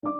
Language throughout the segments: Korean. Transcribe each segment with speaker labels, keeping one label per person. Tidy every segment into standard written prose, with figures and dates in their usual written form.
Speaker 1: 제가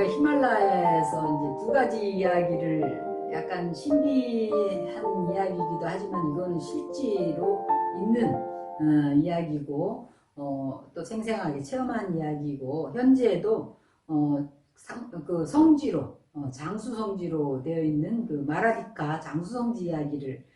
Speaker 1: 히말라야에서 이제 두 가지 이야기를 약간 신비한 이야기이기도 하지만 이거는 실제로 있는 이야기고 또 생생하게 체험한 이야기고 현재에도 그 성지로 장수 성지로 되어 있는 그 마라디카 장수 성지 이야기를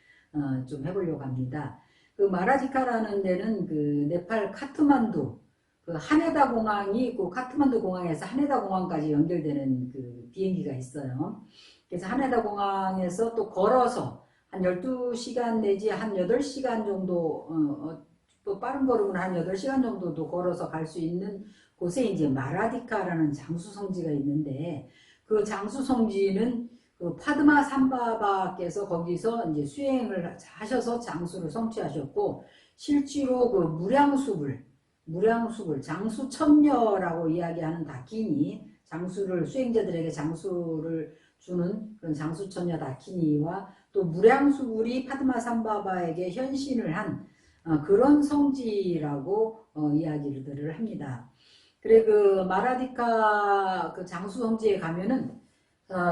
Speaker 1: 좀 해보려고 합니다. 그 마라디카라는 데는 그 네팔 카트만두 그 하네다 공항이 있고 카트만두 공항에서 하네다 공항까지 연결되는 그 비행기가 있어요. 그래서 하네다 공항에서 또 걸어서 한 12시간 내지 한 8시간 정도 또 빠른 걸음은 한 8시간 정도도 걸어서 갈 수 있는 곳에 이제 마라디카라는 장수 성지가 있는데 그 장수 성지는 그 파드마 삼바바께서 거기서 이제 수행을 하셔서 장수를 성취하셨고 실제로 그 무량수불 장수천녀라고 이야기하는 다키니 장수를 수행자들에게 장수를 주는 그런 장수천녀 다키니와 또 무량수불이 파드마삼바바에게 현신을 한 그런 성지라고 이야기를 합니다. 그래 그 마라디카 그 장수 성지에 가면은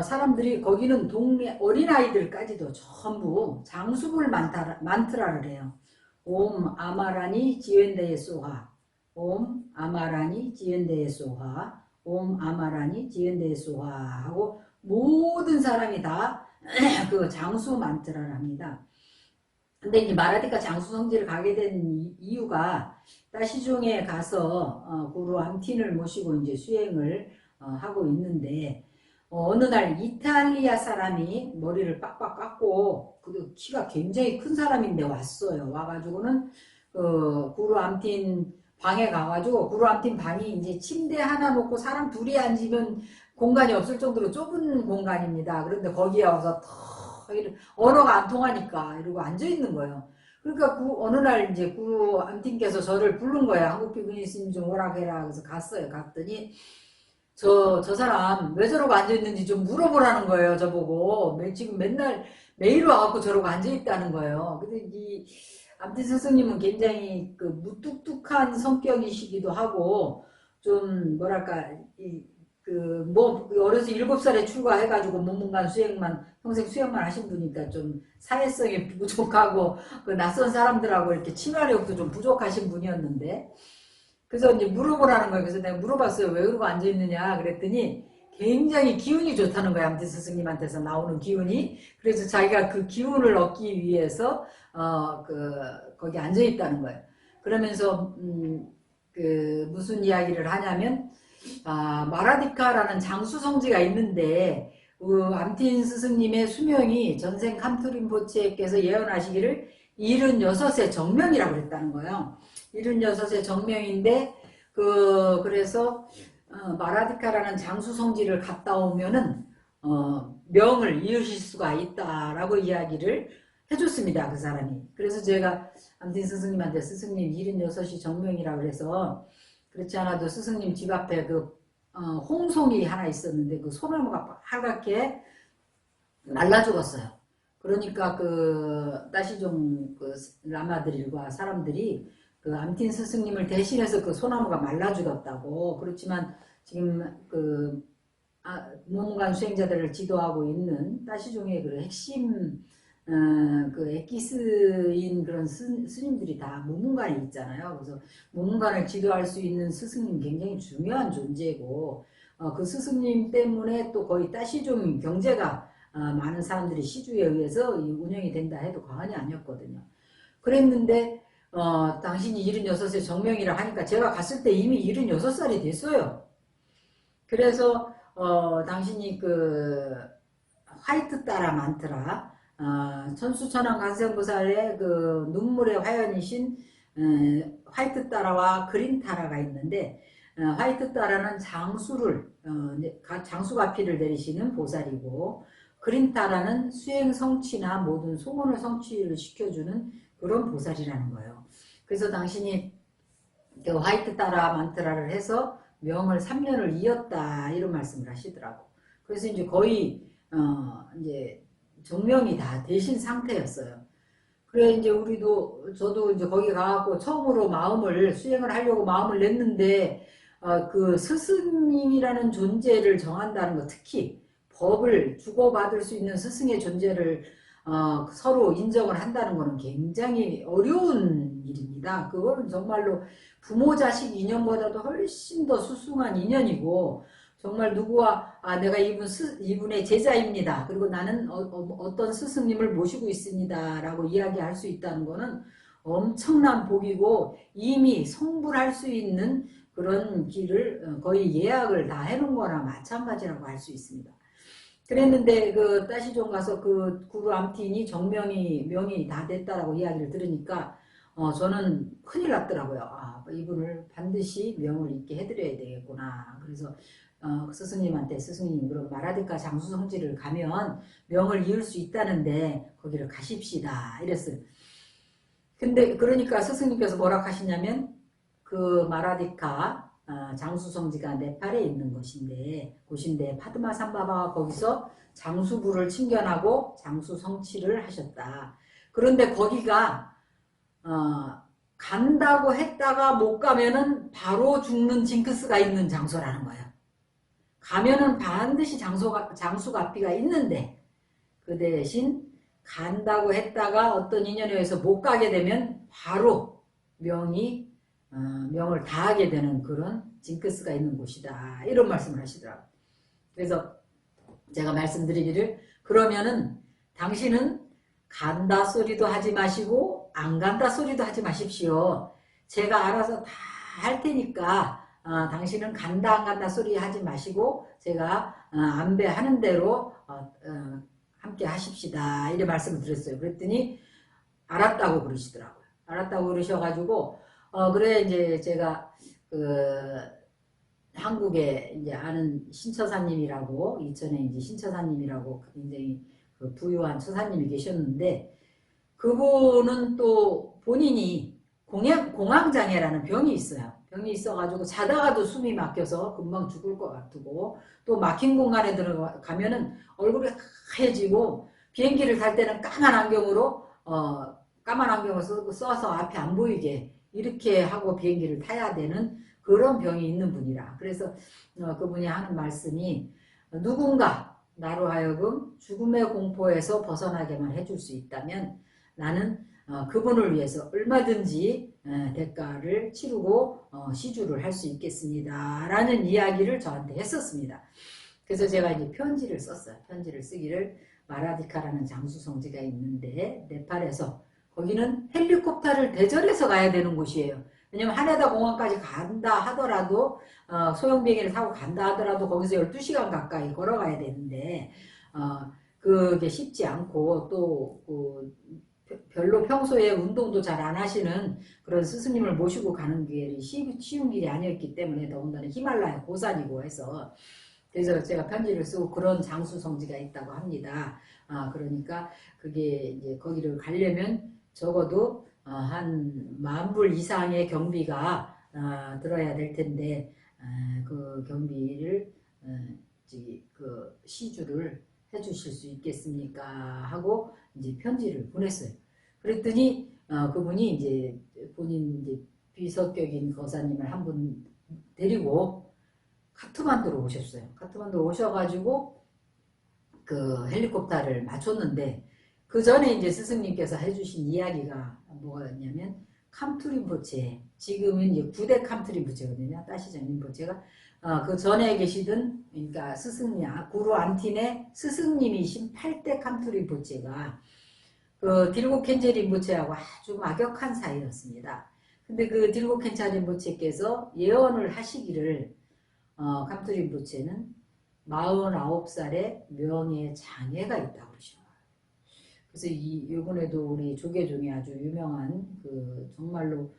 Speaker 1: 사람들이 거기는 동네 어린아이들까지도 전부 장수불 만트라를 해요. 옴 아마라니 지웬데에 소하 옴 아마라니 지엔데에 소하 옴 아마라니 지엔데에 소하 하고 모든 사람이 다 그 장수 만트라를 합니다. 근데 이제 마라디카 장수 성지를 가게 된 이유가 따시중에 가서 구루 암틴을 모시고 이제 수행을 하고 있는데 어느 날 이탈리아 사람이 머리를 빡빡 깎고 그 키가 굉장히 큰 사람인데 왔어요. 와가지고는 그 구루 암틴 방에 가가지고 구루 암틴 방이 이제 침대 하나 놓고 사람 둘이 앉으면 공간이 없을 정도로 좁은 공간입니다. 그런데 거기에 와서 언어가 안 통하니까 이러고 앉아 있는 거예요. 그러니까 어느 날 이제 구루 암틴께서 저를 부른 거예요. 한국 비구니 스님 좀 오라 해라. 그래서 갔어요. 갔더니 저 사람 왜 저러고 앉아있는지 좀 물어보라는 거예요. 저보고. 지금 맨날 매일 와갖고 저러고 앉아있다는 거예요. 근데 이 암튼 스승님은 굉장히 그 무뚝뚝한 성격이시기도 하고 좀 뭐랄까 뭐 어려서 7살에 출가해가지고 문문관 수행만 평생 수행만 하신 분이니까 좀 사회성이 부족하고 그 낯선 사람들하고 이렇게 친화력도 좀 부족하신 분이었는데 그래서 이제 물어보라는 거예요. 그래서 내가 물어봤어요. 왜 그러고 앉아있느냐 그랬더니 굉장히 기운이 좋다는 거예요. 암튼 스승님한테서 나오는 기운이. 그래서 자기가 그 기운을 얻기 위해서 거기 앉아있다는 거예요. 그러면서 그 무슨 이야기를 하냐면 마라디카라는 장수 성지가 있는데 암틴 스승님의 수명이 전생 캄트림포체께서 예언하시기를 76의 정명이라고 그랬다는 거예요. 76의 정명인데 그래서 마라디카라는 장수 성지를 갔다 오면은 명을 이으실 수가 있다라고 이야기를 해줬습니다. 그 사람이. 그래서 제가 암틴 스승님한테 스승님 76이 정명이라고 그래서 그렇지 않아도 스승님 집 앞에 홍송이 하나 있었는데 그 소나무가 빨갛게 말라 죽었어요. 그러니까 따시종 라마들과 사람들이 그 암틴 스승님을 대신해서 그 소나무가 말라 죽었다고. 그렇지만 지금 무문관 수행자들을 지도하고 있는 따시종의 그 핵심 그 엑기스인 그런 스님들이 다 무문관에 있잖아요. 그래서 무문관을 지도할 수 있는 스승님 굉장히 중요한 존재고 그 스승님 때문에 또 거의 따시종 경제가 많은 사람들이 시주에 의해서 운영이 된다 해도 과언이 아니었거든요. 그랬는데 당신이 76세 정명이라 하니까 제가 갔을 때 이미 76살이 됐어요. 그래서 당신이 그 화이트 따라 만트라 천수천왕 관세음보살의 그 눈물의 화연이신 화이트 따라와 그린 타라가 있는데 화이트 따라는 장수가피를 내리시는 보살이고 그린 타라는 수행 성취나 모든 소원을 성취를 시켜주는 그런 보살이라는 거예요. 그래서 당신이 그 화이트 따라 만트라를 해서 명을 3년을 이었다 이런 말씀을 하시더라고. 그래서 이제 거의 이제 정명이 다 되신 상태였어요. 그래 이제 저도 이제 거기 가갖고 처음으로 마음을 수행을 하려고 마음을 냈는데 그 스승님이라는 존재를 정한다는 거, 특히 법을 주고받을 수 있는 스승의 존재를 서로 인정을 한다는 것은 굉장히 어려운 일입니다. 그거는 정말로 부모 자식 인연보다도 훨씬 더 수승한 인연이고, 정말 누구와 내가 이분의 제자입니다. 그리고 나는 어떤 스승님을 모시고 있습니다. 라고 이야기할 수 있다는 것은 엄청난 복이고, 이미 성불할 수 있는 그런 길을 거의 예약을 다 해놓은 거나 마찬가지라고 할 수 있습니다. 그랬는데 그 따시종 가서 그 구루 암틴이 명이 다 됐다라고 이야기를 들으니까 저는 큰일 났더라고요. 이분을 반드시 명을 있게 해드려야 되겠구나. 그래서 스승님한테, 스승님 그럼 마라디카 장수성지를 가면 명을 이을 수 있다는데 거기를 가십시다 이랬어요. 근데 그러니까 스승님께서 뭐라 하시냐면, 그 마라디카 장수성지가 네팔에 있는 곳인데 파드마산바바가 거기서 장수부를 칭견하고 장수성취를 하셨다. 그런데 거기가 간다고 했다가 못 가면은 바로 죽는 징크스가 있는 장소라는 거예요. 가면은 반드시 장수가피가 있는데, 그 대신 간다고 했다가 어떤 인연에 의해서 못 가게 되면 바로 명을 다하게 되는 그런 징크스가 있는 곳이다. 이런 말씀을 하시더라고요. 그래서 제가 말씀드리기를, 그러면은 당신은 간다 소리도 하지 마시고 안 간다 소리도 하지 마십시오. 제가 알아서 다 할 테니까 당신은 간다 안 간다 소리 하지 마시고 제가 안배하는 대로 함께 하십시다. 이래 말씀을 드렸어요. 그랬더니 알았다고 그러시더라고요. 알았다고 그러셔가지고 그래 이제 제가 한국에 이제 아는 신처사님이라고, 이천에 이제 신처사님이라고 굉장히 그 부유한 처사님이 계셨는데, 그분은 또 본인이 공황장애라는 병이 있어요. 병이 있어가지고 자다가도 숨이 막혀서 금방 죽을 것 같고, 또 막힌 공간에 들어가면은 얼굴이 하얘지고, 비행기를 탈 때는 까만 안경을 써서 앞이 안 보이게 이렇게 하고 비행기를 타야 되는 그런 병이 있는 분이라. 그래서 그분이 하는 말씀이, 누군가 나로 하여금 죽음의 공포에서 벗어나게만 해줄 수 있다면 나는 그분을 위해서 얼마든지 대가를 치르고 시주를 할 수 있겠습니다. 라는 이야기를 저한테 했었습니다. 그래서 제가 이제 편지를 썼어요. 편지를 쓰기를, 마라디카라는 장수성지가 있는데 네팔에서, 거기는 헬리콥터를 대절해서 가야 되는 곳이에요. 왜냐면 하네다 공항까지 간다 하더라도 소형 비행기를 타고 간다 하더라도 거기서 12시간 가까이 걸어가야 되는데 그게 쉽지 않고, 또 별로 평소에 운동도 잘 안 하시는 그런 스승님을 모시고 가는 길이 쉬운 길이 아니었기 때문에, 더군다나 히말라야 고산이고 해서, 그래서 제가 편지를 쓰고 그런 장수성지가 있다고 합니다. 그러니까 그게 이제 거기를 가려면 적어도 한 10,000불 이상의 경비가 들어야 될 텐데, 그 경비를 그 시주를 해주실 수 있겠습니까? 하고 이제 편지를 보냈어요. 그랬더니 그분이 이제 본인 이제 비석격인 거사님을 한 분 데리고 카트만두로 오셨어요. 카트만두로 오셔가지고 그 헬리콥터를 맞췄는데, 그 전에 이제 스승님께서 해주신 이야기가 뭐였냐면, 캄투린포체, 지금은 이제 9대 캄투린포체거든요. 따시장 린포체가 그 전에 계시던, 그러니까 스승님, 구루 안틴의 스승님이신 8대 캄투린포체가 그 딜고 켄체 린포체하고 아주 막역한 사이였습니다. 근데 그 딜고 켄체 린포체께서 예언을 하시기를, 캄투 린포체는 49살에 명예 장애가 있다고 그러시는 거예요. 그래서 이번에도 우리 조계종이 아주 유명한 그 정말로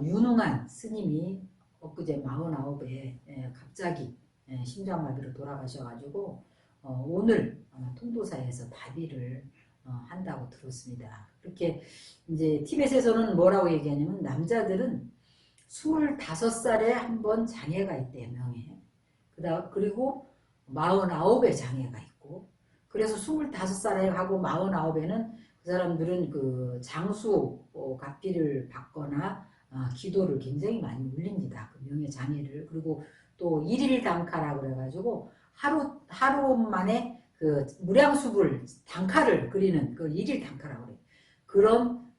Speaker 1: 유능한 스님이 엊그제 49에 갑자기 심장마비로 돌아가셔가지고 오늘 통도사에서 답의를 한다고 들었습니다. 그렇게 이제 티벳에서는 뭐라고 얘기하냐면, 남자들은 25살에 한 번 장애가 있대요, 명예. 그리고 49에 장애가 있고, 그래서 25살에 하고 49에는 그 사람들은 그 장수 갑기를 받거나 기도를 굉장히 많이 올립니다. 그 명예 장애를. 그리고 또 일일 단카라 그래가지고 하루 만에 그 무량수불 단카를 그리는 그 일일 단카라고 그래요. 그런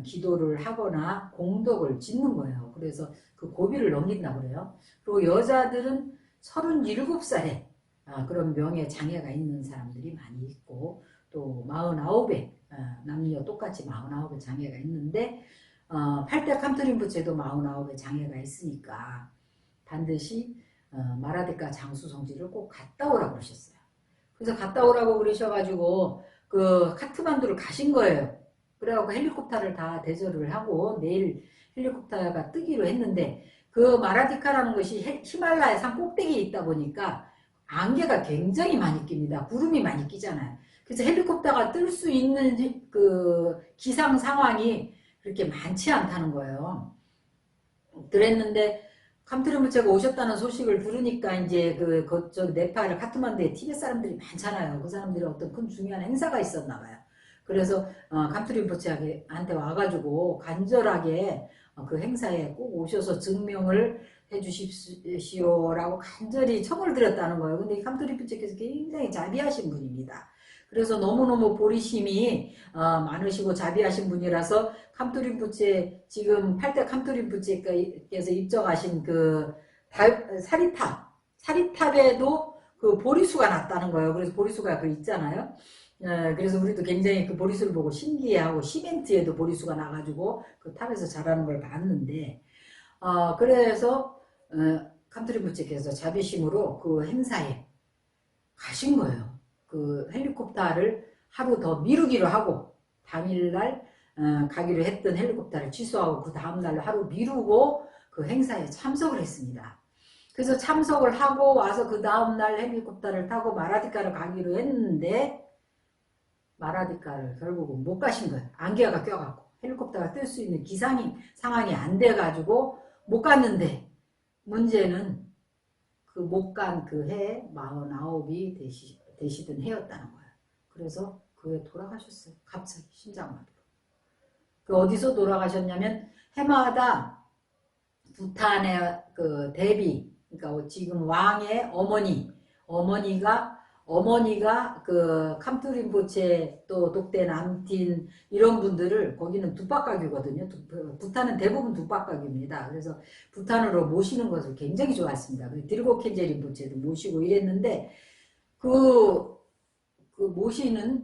Speaker 1: 기도를 하거나 공덕을 짓는 거예요. 그래서 그 고비를 넘긴다고 그래요. 그리고 여자들은 37살에 그런 명예 장애가 있는 사람들이 많이 있고, 또 49에 남녀 똑같이 49의 장애가 있는데 8대 캄트림부체도 49의 장애가 있으니까 반드시 마라데카 장수 성지를 꼭 갔다 오라고 그러셨어요. 그래서 갔다 오라고 그러셔가지고 그 카트만두를 가신 거예요. 그래갖고 헬리콥터를 다 대절을 하고 내일 헬리콥터가 뜨기로 했는데, 그 마라디카라는 것이 히말라야 산 꼭대기에 있다 보니까 안개가 굉장히 많이 낍니다. 구름이 많이 끼잖아요. 그래서 헬리콥터가 뜰 수 있는 그 기상 상황이 그렇게 많지 않다는 거예요. 그랬는데 캄트림부체가 오셨다는 소식을 들으니까 이제 저 네팔 카트만두에 티베트 사람들이 많잖아요. 그 사람들이 어떤 큰 중요한 행사가 있었나 봐요. 그래서 캄트림부체한테 와가지고 간절하게 그 행사에 꼭 오셔서 증명을 해주십시오라고 간절히 청을 드렸다는 거예요. 근데 캄트림부체께서 굉장히 자비하신 분입니다. 그래서 너무너무 보리심이 많으시고 자비하신 분이라서 캄트림부체 지금 8대 캄트림부체께서 입적하신 그 사리탑에도 그 보리수가 났다는 거예요. 그래서 보리수가 그 있잖아요. 그래서 우리도 굉장히 그 보리수를 보고 신기해하고, 시멘트에도 보리수가 나가지고 그 탑에서 자라는 걸 봤는데, 그래서 캄트림부체께서 자비심으로 그 행사에 가신 거예요. 그 헬리콥터를 하루 더 미루기로 하고, 당일날 가기로 했던 헬리콥터를 취소하고 그 다음날로 하루 미루고 그 행사에 참석을 했습니다. 그래서 참석을 하고 와서 그 다음날 헬리콥터를 타고 마라디카를 가기로 했는데, 마라디카를 결국은 못 가신 거예요. 안개가 껴갖고 헬리콥터가 뜰 수 있는 상황이 안 돼가지고 못 갔는데, 문제는 그 못 간 그 해에 49이 되시던 해였다는 거예요. 그래서 그 해 돌아가셨어요. 갑자기 심장마비로. 그 어디서 돌아가셨냐면, 해마다 부탄의 그 대비, 그러니까 지금 왕의 어머니가 그 캄트림부체 또 독대 남틴 이런 분들을, 거기는 두박가규거든요. 부탄은 대부분 두박가규입니다. 그래서 부탄으로 모시는 것을 굉장히 좋아했습니다. 드리고 켄제 림포체도 모시고 이랬는데, 그 모시는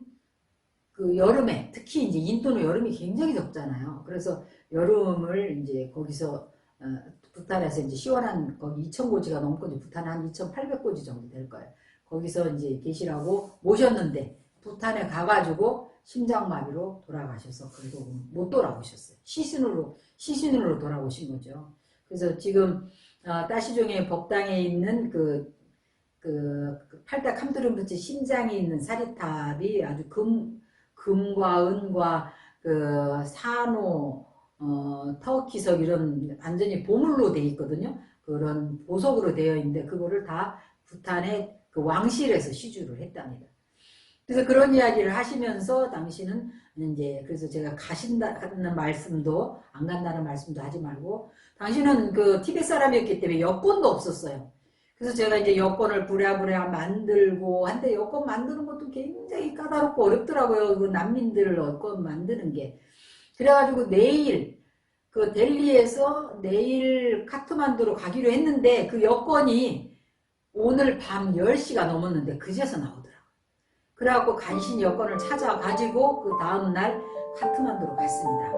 Speaker 1: 그 여름에, 특히 이제 인도는 여름이 굉장히 덥잖아요. 그래서 여름을 이제 거기서 부탄에서 이제 시원한 거기 2,000고지가 넘거든요. 부탄 한 2,800고지 정도 될 거예요. 거기서 이제 계시라고 모셨는데, 부탄에 가가지고 심장마비로 돌아가셔서 결국 못 돌아오셨어요. 시신으로 돌아오신 거죠. 그래서 지금 따시종의 법당에 있는 그 8대 캄트림부체 심장이 있는 사리탑이 아주 금과 은과 그 산호, 터키석 이런 완전히 보물로 되어 있거든요. 그런 보석으로 되어 있는데, 그거를 다 부탄의 그 왕실에서 시주를 했답니다. 그래서 그런 이야기를 하시면서 당신은 이제, 그래서 제가 가신다는 말씀도, 안 간다는 말씀도 하지 말고, 당신은 그 티베트 사람이었기 때문에 여권도 없었어요. 그래서 제가 이제 여권을 부랴부랴 만들고 한데, 여권 만드는 것도 굉장히 까다롭고 어렵더라고요. 그 난민들 여권 만드는 게. 그래가지고 내일 그 델리에서 내일 카트만두로 가기로 했는데, 그 여권이 오늘 밤 10시가 넘었는데 그제서 나오더라고요. 그래갖고 간신히 여권을 찾아가지고 그 다음날 카트만두로 갔습니다.